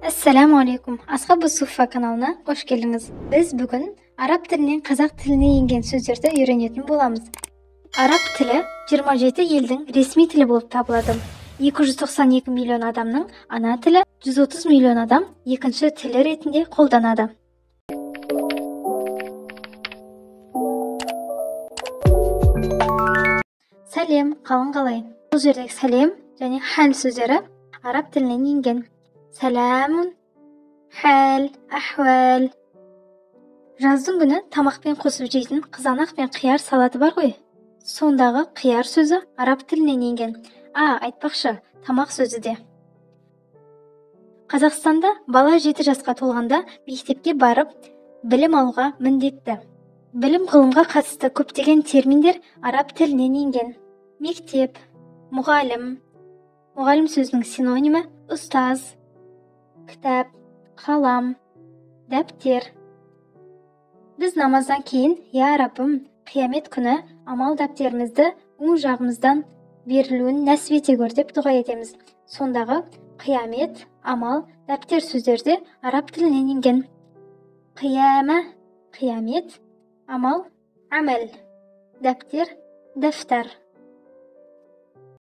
Assalamu alaikum. Ashabu Suffa kanalına hoş geldiniz. Biz bugün Arap tilinden Kazak tiline engen sözlerdi öğrenетін bolamız. Arap tili 27 елдің resmi tili болып табылады. 292 миллион адамның ана тілі, 130 миллион адам екінші тілі ретінде қолданады. Сәлем, қалың қалай? Бұл жердегі сәлем және хәл сөздері Арап тілінен енген. Сәләмун, хәл, ахвал. Жаздың күні тамақпен қосып жейтін қызанақ пен қияр салаты бар ғой. Сондағы қияр сөзі араб тілінен енген. Айтпақшы, тамақ сөзі де. Қазақстанда бала 7 жасқа толғанда мектепке барып, білім алуға міндетті. Білім ғылымға қатысты көптеген терминдер араб тілінен енген. Мектеп, мұғалім. Мұғалім сөзінің синонимі ұстаз, кітап, қалам, дәптер. Біз намаздан кейін, я Раббым, қиямет күні амал дәптерімізді оң жағымыздан берілуін нәсіп ете көр деп дұға етеміз. Сондағы қиямет, амал, дәптер сөздерде араб тілінен енген. Қияма, қиямет, амал, амал, дәптер, дәфтар.